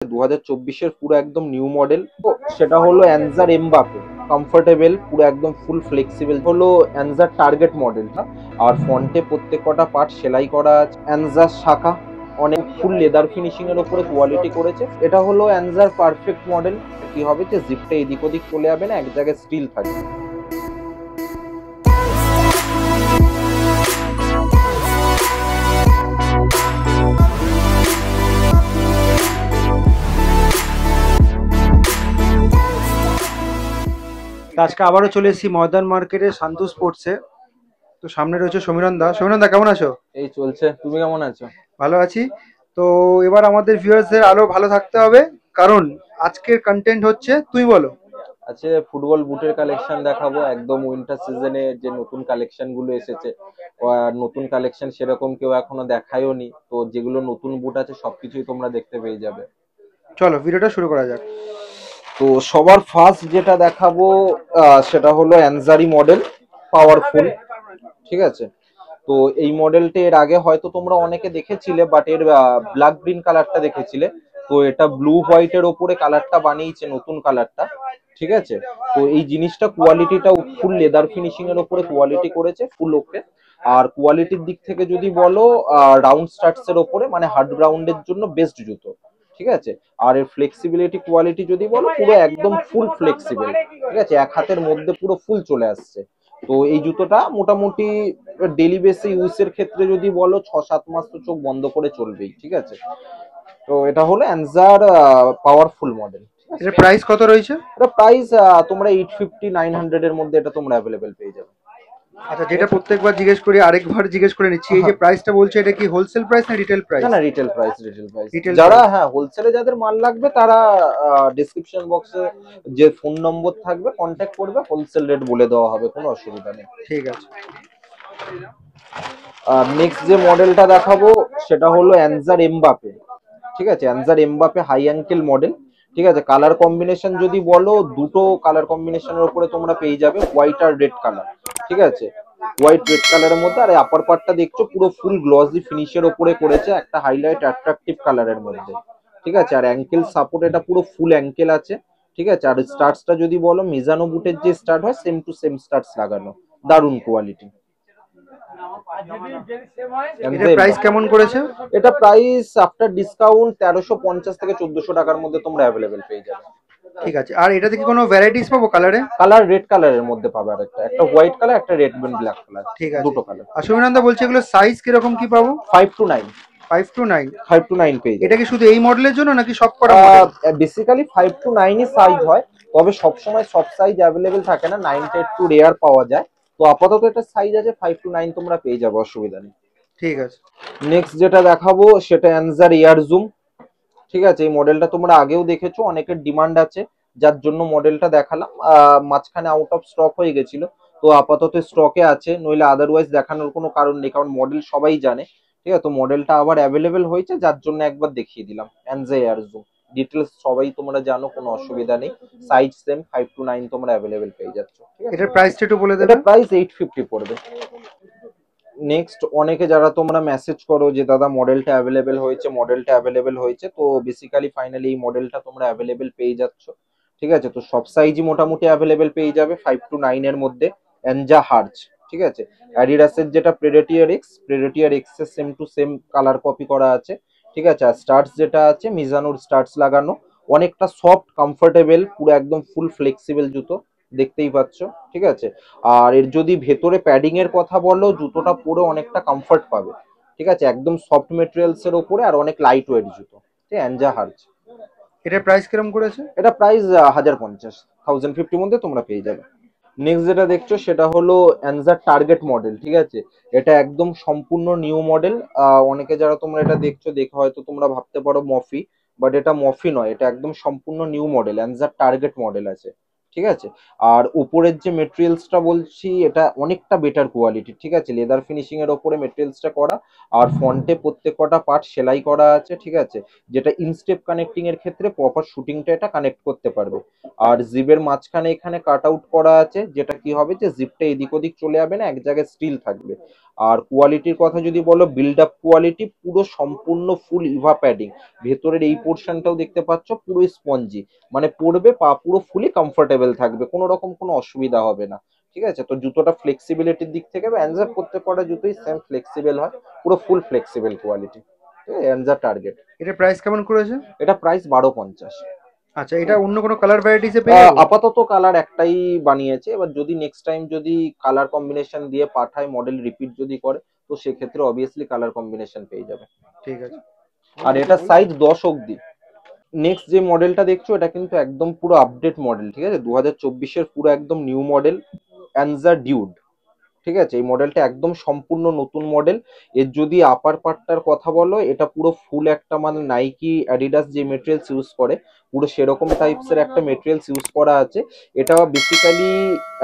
2024-এর পুরো একদম new model. তো সেটা হলো অ্যানজার এমবাপে, কমফোর্টেবল পুরো একদম ফুল ফ্লেক্সিবল হলো অ্যানজার টার্গেট মডেলটা। আর ফন্টে প্রত্যেক কটা পার্ট সেলাই করা আছে। অ্যানজার শাখা অনেক ফুল লেদার ফিনিশিং এর উপরে কোয়ালিটি করেছে। এটা হলো অ্যানজার পারফেক্ট মডেল। কি হবে যে জিপটা এদিক ওদিক চলে যাবে না, এক জায়গায় স্টিল থাকবে। আজকে আবারও চলে এসেছি ময়দান মার্কেটে শান্তু স্পোর্টসে। তো সামনে রয়েছে সমীরণ দা। সমীরণ দা, কেমন আছো? এই চলছে, তুমি কেমন আছো? ভালো আছি। তো এবার আমাদের ভিউয়ার্সদের আরো ভালো থাকতে হবে, কারণ আজকের কন্টেন্ট হচ্ছে তুই বলো। আজকে ফুটবল বুটের কালেকশন দেখাবো, একদম উইন্টার সিজনে যে নতুন কালেকশন গুলো এসেছে। আর নতুন কালেকশন সেরকম কেউ এখনো দেখায়ও নি, তো যেগুলো নতুন বুট আছে সবকিছুই তোমরা দেখতে পেয়ে যাবে। চলো ভিডিওটা শুরু করা যাক। তো সবার ফার্স্ট যেটা দেখাবো সেটা হলো অ্যানজারি মডেল, পাওয়ারফুল। ঠিক আছে, তো এই মডেলটা এর আগে হয়তো তোমরা অনেকে দেখেছিলে, বাট এর ব্ল্যাক গ্রিন কালারটা দেখেছিলে। তো এটা ব্লু হোয়াইটের ওপরে কালারটা বানিয়েছে, নতুন কালারটা। ঠিক আছে, তো এই জিনিসটা কোয়ালিটিটা ফুল লেদার ফিনিশিং এর উপরে কোয়ালিটি করেছে, ফুল ওকে। আর কোয়ালিটির দিক থেকে যদি বলো, রাউন্ড স্টাডস এর ওপরে, মানে হার্ড গ্রাউন্ডের জন্য বেস্ট জুতো। ঠিক আছে, আর এর ফ্লেক্সিবিলিটি কোয়ালিটি যদি বলো, পুরো একদম ফুল ফ্লেক্সিবল। ঠিক আছে, এক হাতের মধ্যে পুরো ফুল চলে আসছে। তো এই জুতোটা মোটামুটি ডেলি বেসে ইউজের ক্ষেত্রে যদি বলো 6-7 মাস তো চোখ বন্ধ করে চলবেই। ঠিক আছে, তো এটা হলো অ্যানজার পাওয়ারফুল মডেল। এটার প্রাইস কত রয়েছে? এটা প্রাইস তোমরা 850-900 এর মধ্যে এটা তোমরা অ্যাভেলেবেল পেয়ে যাবে। আচ্ছা, যেটা প্রত্যেকবার জিজ্ঞেস করি আরেকবার জিজ্ঞেস করে নিচ্ছি, এই যে প্রাইসটা বলছে এটা কি হোলসেল প্রাইস না রিটেল না প্রাইস? না, retail price, retail price. Retail যারা, প্রাইস। হ্যাঁ, হোলসেলে যাদের মাল লাগবে তারা ডেসক্রিপশন বক্সে যে ফোন নম্বর থাকবে কন্ট্যাক্ট করবে, হোলসেল রেট বলে দেওয়া হবে, কোনো অসুবিধা নেই। ঠিক আছে। আর নেক্সট যে মডেলটা দেখাবো সেটা হলো অ্যানজার এমবাপে। ঠিক আছে, অ্যানজার এমবাপে হাই অ্যাঙ্কেল মডেল। ঠিক আছে, কালার কম্বিনেশন যদি বলো, দুটো কালার কম্বিনেশনের উপরে তোমরা পেয়ে যাবে, হোয়াইট আর রেড কালার। ঠিক আছে, হোয়াইট রেড কালারের মধ্যে। আর আপার পার্টটা দেখছো পুরো ফুল গ্লসি ফিনিশের উপরে করেছে, একটা হাইলাইট অ্যাট্রাকটিভ কালারের মধ্যে। ঠিক আছে, আর অ্যাঙ্কেল সাপোর্ট এটা পুরো ফুল অ্যাঙ্কেল আছে। ঠিক আছে, আর স্টার্টসটা যদি বলো, মিজানো বুটের যে স্টার্ট হয় সেম টু সেম স্টার্টস লাগানো, দারুণ কোয়ালিটি। এটার প্রাইস কেমন করেছে? এটা প্রাইস আফটার ডিসকাউন্ট 1350 থেকে 1400 টাকার মধ্যে তোমরা অ্যাভেলেবেল পেয়ে যাবে। ঠিক আছে। আর এটাতে কি কোনো ভ্যারাইটিস পাবো কালারে? কালার রেড কালারের মধ্যে পাবে, আর একটা একটা হোয়াইট কালার, একটা রেড এন্ড ব্ল্যাক কালার, ঠিক আছে। দুটো কালার। আর সমীরণ দা বলছে এগুলো সাইজ কিরকম কি পাবো? 5 to 9। 5 to 9? 5 to 9 পেয়ে এটা যাবে। কি শুধু এই মডেলের জন্য নাকি সব কটা মডেল? বেসিক্যালি 5 to 9ই সাইজ হয়, তবে সবসময় সব সাইজ অ্যাভেলেবেল থাকে না, 9টা একটু রেয়ার পাওয়া যায়। তো আপাতত একটা সাইজ আছে 5 to 9, তোমরা পেয়ে যাবে, অসুবিধা নেই। ঠিক আছে। নেক্সট যেটা দেখাবো সেটা অ্যানজার এয়ার জুম। ঠিক আছে, এই মডেলটা তোমরা আগেও দেখেছো, অনেকের ডিমান্ড আছে, যার জন্য মডেলটা দেখালাম। মাঝখানে আউট অফ স্টক হয়ে গেছিল, তো আপাতত স্টকে আছে, নইলে আদারওয়াইজ দেখানোর কোনো কারণ নেই, কারণ মডেল সবাই জানে। ঠিক আছে, তো মডেলটা আবার অ্যাভেলেবেল হয়েছে, যার জন্য একবার দেখিয়ে দিলাম অ্যানজা এয়ার জুম। ডিটেলস সবাই তোমরা জানো, কোনো অসুবিধা নেই। সাইজ সেম, 5 to 9 তোমরা অ্যাভেলেবেল পেয়ে যাচ্ছ। ঠিক আছে, এটার প্রাইসটা একটু বলে দেবে? এটা প্রাইস 850 পড়বে। নেক্সট, অনেকে যারা তোমরা মেসেজ করো যে দাদা মডেলটা অ্যাভেলেবেল হয়েছে, মডেলটা অ্যাভেলেবেল হয়েছে, তো বেসিক্যালি ফাইনালি এই মডেলটা তোমরা অ্যাভেলেবেল পেয়ে যাচ্ছ। ঠিক আছে, তো সব সাইজই মোটামুটি অ্যাভেলেবেল পেয়ে যাবে 5 to 9 এর মধ্যে। অ্যানজা হার্জ। ঠিক আছে, অ্যাডিডাসের যেটা প্রেডেটিয়ার এক্স, প্রেডেটিয়ার এক্স এর same to same colour copy করা আছে। ঠিক আছে, আর স্টার্টস যেটা আছে মিজানোর স্টার্টস লাগানো, অনেকটা সফট কমফোর্টেবল, পুরো একদম ফুল ফ্লেক্সিবল জুতো, দেখতেই পাচ্ছ। ঠিক আছে, আর এর যদি ভেতরে প্যাডিং এর কথা বলো, জুতোটা পরে অনেকটা কমফর্ট পাবে। ঠিক আছে, একদম সফট মেটেরিয়ালস এর উপরে, আর অনেক লাইট ওয়েট জুতো। ঠিক আছে, অ্যানজা হার্জ। এটার প্রাইস কিরকম করেছে? এটা প্রাইস 1050, 1050 মধ্যে তোমরা পেয়ে যাবে। নেক্সট যেটা দেখছো সেটা হলো অ্যানজার টার্গেট মডেল। ঠিক আছে, এটা একদম সম্পূর্ণ নিউ মডেল। অনেকে যারা তোমরা এটা দেখছো, দেখে হয়তো তোমরা ভাবতে পারো মফি, বাট এটা মফি নয়, এটা একদম সম্পূর্ণ নিউ মডেল, অ্যানজার টার্গেট মডেল আছে। ঠিক আছে, আর উপরের যে মেটেরিয়ালসটা বলছি, এটা অনেকটা বেটার কোয়ালিটি। ঠিক আছে, লেদার ফিনিশিং এর ওপরে মেটেরিয়ালসটা করা, আর ফন্টে প্রত্যেক কটা পার্ট সেলাই করা আছে। ঠিক আছে, যেটা ইনস্টেপ কানেক্টিং এর ক্ষেত্রে প্রপার শুটিংটা এটা কানেক্ট করতে পারবে। আর জিপের মাঝখানে এখানে কাট আউট করা আছে, যেটা কি হবে যে জিপটা এদিক ওদিক চলে যাবে না, এক জায়গায় স্টিল থাকবে। আর কোয়ালিটির কথা যদি বলো, বিল্ড আপ কোয়ালিটি পুরো সম্পূর্ণ ফুল ইভা প্যাডিং, ভেতরের এই পোর্শনটাও দেখতে পাচ্ছ পুরো স্পঞ্জি, মানে পরবে পা পুরো ফুলি কমফোর্টেবল থাকবে, কোনো রকম কোনো অসুবিধা হবে না। ঠিক আছে, তো জুতোটা ফ্লেক্সিবিলিটির দিক থেকে অ্যানজার প্রত্যেকটা জুতোই সেম ফ্লেক্সিবল হয়, পুরো ফুল ফ্লেক্সিবল কোয়ালিটি। ঠিক আছে, অ্যানজার টার্গেট। এটা প্রাইস কেমন করেছে? এটা প্রাইস 1250। আচ্ছা, এটা অন্য কোনো কালার ভ্যারাইটিসে পেয়ে যাবো? আপাতত কালার একটাই বানিয়েছে, এবার যদি নেক্সট টাইম যদি কালার কম্বিনেশন দিয়ে পাঠায়, মডেল রিপিট যদি করে, তো সেক্ষেত্রে অবভিয়াসলি কালার কম্বিনেশন পেয়ে যাবে। ঠিক আছে। আর এটা সাইজ 10 অব্দি। নেক্সট যে মডেলটা দেখছো এটা কিন্তু একদম পুরো আপডেট মডেল, ঠিক আছে, 2024-এর পুরো একদম নিউ মডেল, অ্যানজার ডিউড। ঠিক আছে, এই মডেলটা একদম সম্পূর্ণ নতুন মডেল। এর যদি আপার পার্টটার কথা বলো, এটা পুরো ফুল একটা মানে নাইকি অ্যাডিডাস যে মেটেরিয়ালস ইউজ করে, পুরো সেরকম টাইপস এর একটা মেটেরিয়ালস ইউজ করা আছে। এটা বেসিক্যালি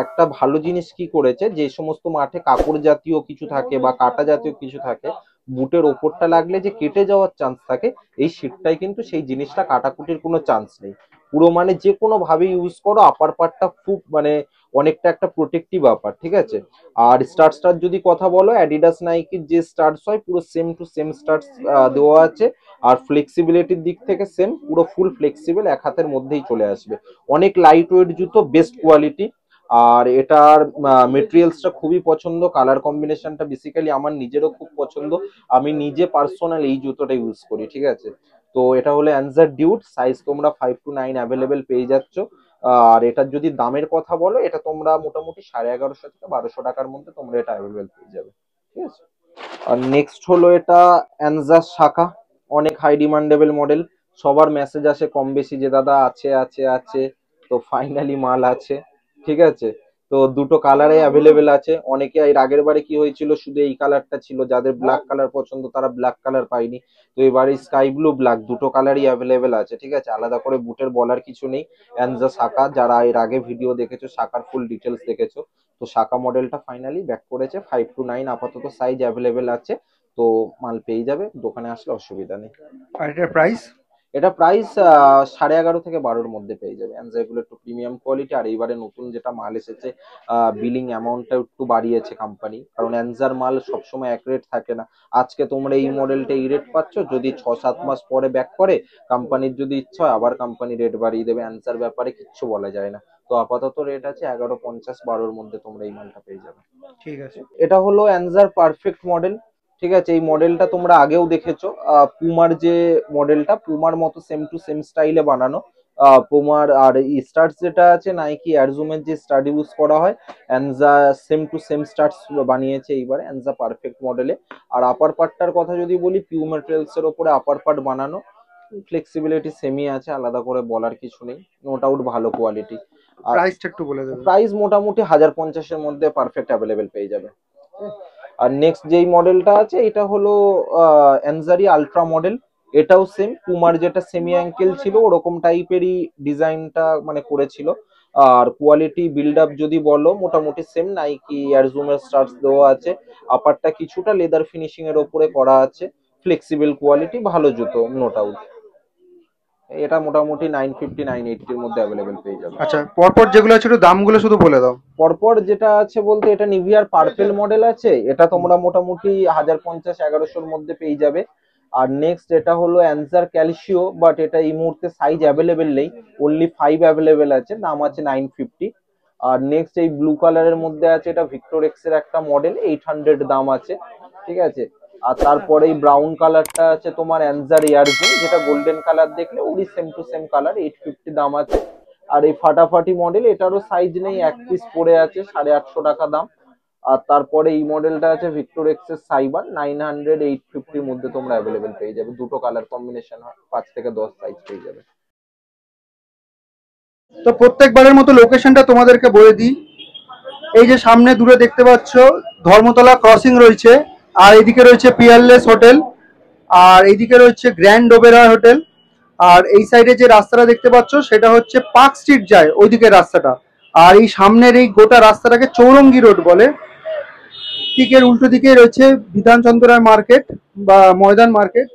একটা ভালো জিনিস কি করেছে, যে সমস্ত মাঠে কাপড় জাতীয় কিছু থাকে বা কাটা জাতীয় কিছু থাকে, বুটের ওপরটা লাগলে যে কেটে যাওয়ার চান্স থাকে, এই শীটটাই কিন্তু সেই জিনিসটা কাটাকুটির কোনো চান্স নেই। পুরো মানে যে কোনো ভাবে ইউজ করো, আপার পার্টটা খুব মানে অনেকটা একটা প্রোটেক্টিভ আপার। ঠিক আছে, আর স্টার্টসটার যদি কথা বলো, অ্যাডিডাস নাইকির যে স্টার্টস হয় পুরো সেম টু সেম স্টার্টস দেওয়া আছে। আর ফ্লেক্সিবিলিটির দিক থেকে সেম, পুরো ফুল ফ্লেক্সিবল, এক হাতের মধ্যেই চলে আসবে। অনেক লাইট ওয়েট জুতো, বেস্ট কোয়ালিটি। আর এটার মেটেরিয়ালসটা খুবই পছন্দ, কালার কম্বিনেশনটা বেসিক্যালি আমার নিজেরও খুব পছন্দ। আমি নিজে পার্সোনাল এই জুতোটা ইউজ করি। ঠিক আছে, তো এটা হলো অ্যানজার ডিউড, সাইজ তোমরা 5 to 9 অ্যাভেলেবেল পেয়ে যাচ্ছ। আর এটার যদি দামের কথা বলো, এটা তোমরা মোটামুটি 1150 থেকে 1200 টাকার মধ্যে তোমরা এটা অ্যাভেলেবেল পেয়ে যাবে। ঠিক আছে, আর নেক্সট হলো এটা অ্যানজার শাখা, অনেক হাই ডিমান্ডেবল মডেল। সবার মেসেজ আসে কম বেশি যে দাদা আছে আছে আছে, তো ফাইনালি মাল আছে। ঠিক আছে, তো দুটো কালারে অ্যাভেলেবেল আছে। অনেকে এর আগের বারে কি হয়েছিল, শুধু এই কালারটা ছিল, যাদের ব্ল্যাক কালার পছন্দ তারা ব্ল্যাক কালার পায়নি। তো এবারে স্কাই ব্লু ব্ল্যাক দুটো কালারই অ্যাভেলেবেল আছে। ঠিক আছে, আলাদা করে বুটের বলার কিছু নেই। অ্যানজা শাখা, যারা এর আগে ভিডিও দেখেছো, শাখার ফুল ডিটেলস দেখেছো, তো শাখা মডেলটা ফাইনালি ব্যাক করেছে। 5 to 9 আপাতত সাইজ অ্যাভেলেবেল আছে, তো মাল পেয়ে যাবে, দোকানে আসলে অসুবিধা নেই। আর এটার প্রাইস? এটা প্রাইস 11.5 থেকে 12-র মধ্যে পেয়ে যাবে। অ্যান্ড এগুলো একটু প্রিমিয়াম কোয়ালিটি। আর এইবারে নতুন যেটা মাল এসেছে, বিলিং অ্যামাউন্টটা একটু বাড়িয়েছে কোম্পানি, কারণ অ্যানজার মাল সবসময় এক রেট থাকে না। আজকে তোমরা এই মডেলটা এই রেট পাচ্ছ, যদি 6-7 মাস পরে ব্যাক করে, কোম্পানির যদি ইচ্ছা হয় আবার কোম্পানি রেট বাড়িয়ে দেবে। অ্যানজার ব্যাপারে কিচ্ছু বলা যায় না। তো আপাতত রেট আছে 11.50, 12-র মধ্যে তোমরা এই মালটা পেয়ে যাবে। ঠিক আছে। এটা হলো অ্যানজার পারফেক্ট মডেল। ঠিক আছে, এই মডেলটা তোমরা আগেও দেখেছো, পুমার যে মডেলটা, পুমার মতো সেম টু সেম স্টাইলে বানানো। পুমার আর স্টার্টস যেটা আছে নাইকি এয়ারজুমের যে স্টাড ইউজ করা হয়, অ্যানজা সেম টু সেম স্টার্টস বানিয়েছে এইবারে অ্যানজা পারফেক্ট মডেলে। আর আপার পার্টটার কথা যদি বলি, পিউ ম্যাটেরিয়ালস এর উপরে আপার পার্ট বানানো, ফ্লেক্সিবিলিটি সেমই আছে, আলাদা করে বলার কিছু নেই, নো ডাউট ভালো কোয়ালিটি। আর প্রাইসটা একটু বলে দেবে? প্রাইস মোটামুটি 1050-এর মধ্যে পারফেক্ট অ্যাভেলেবেল পেয়ে যাবে। আর নেক্সট যেই মডেলটা আছে, এটা হলো অ্যানজারি আলট্রা মডেল। এটাও সেম পুমার যেটা সেমি অ্যাঙ্কেল ছিল ওরকম টাইপেরই ডিজাইনটা মানে করেছিল। আর কোয়ালিটি বিল্ড আপ যদি বলো, মোটামুটি সেম, নাইকি এয়ারজুমের স্টার্টস দেওয়া আছে। আপারটা কিছুটা লেদার ফিনিশিং এর ওপরে করা আছে, ফ্লেক্সিবল কোয়ালিটি, ভালো জুতো, নো ডাউট। এটা মোটামুটি 950 980-র মধ্যে অ্যাভেলেবেল পেয়ে যাবে। আচ্ছা, পরপর যেগুলো আছে একটু দামগুলো শুধু বলে দাও। পরপর যেটা আছে বলতে, এটা নিভিয়ার পার্পেল মডেল আছে, এটা তোমরা মোটামুটি 1050 1100-র মধ্যে পেয়ে যাবে। আর নেক্সট এটা হলো অ্যানসার ক্যালসিও, বাট এটা এই মুহূর্তে সাইজ অ্যাভেলেবেল নেই, অনলি 5 অ্যাভেলেবেল আছে, দাম আছে 950। আর নেক্সট এই ব্লু কালারের মধ্যে আছে, এটা ভিক্টর এক্স এর একটা মডেল, 800 দাম আছে। ঠিক আছে, আর তারপরে এই ব্রাউন কালারটা আছে তোমার অ্যানজার এয়ারজুম, যেটা গোল্ডেন কালার দেখলে ওরই সেম টু সেম কালার, 850 দাম আছে। আর এই ফাটাফাটি মডেল, এটারও সাইজ নেই, এক পিস পড়ে আছে, 850 টাকা দাম। আর তারপরে এই মডেলটা আছে ভিক্টর এক্স এর সাইবার, 900 850-র মধ্যে তোমরা অ্যাভেলেবেল পেয়ে যাবে। দুটো কালার কম্বিনেশন হয়, 5 থেকে 10 সাইজ পেয়ে যাবে। তো প্রত্যেকবারের মতো লোকেশনটা তোমাদেরকে বলে দিই। এই যে সামনে দূরে দেখতে পাচ্ছ ধর্মতলা ক্রসিং রয়েছে, আর এইদিকে রয়েছে পিয়ারলেস হোটেল, আর এইদিকে রয়েছে গ্র্যান্ড ওবেরা হোটেল। আর এই সাইডে যে রাস্তাটা দেখতে পাচ্ছ সেটা হচ্ছে পার্ক স্ট্রিট যায় ওইদিকে রাস্তাটা। আর এই সামনের এই গোটা রাস্তাটাকে চৌরঙ্গি রোড বলে। ঠিক এর উল্টো দিকে রয়েছে বিধানচন্দ্র রায় মার্কেট বা ময়দান মার্কেট।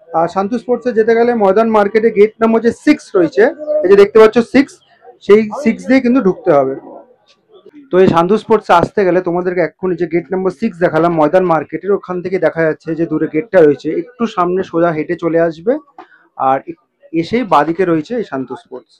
আর শান্তু স্পোর্টসে যেতে গেলে ময়দান মার্কেটে গেট নাম্বার যে 6 রয়েছে, এই যে দেখতে পাচ্ছ 6, সেই 6 দিয়ে কিন্তু ঢুকতে হবে। তো এই শান্তু স্পোর্টস আসতে গেলে তোমাদেরকে এক্ষুনি যে গেট নাম্বার 6 দেখালাম ময়দান মার্কেটের, ওখান থেকে দেখা যাচ্ছে যে দূরে গেটটা রয়েছে, একটু সামনে সোজা হেঁটে চলে আসবে আর এসেই বাদিকে রয়েছে এই শান্তু স্পোর্টস।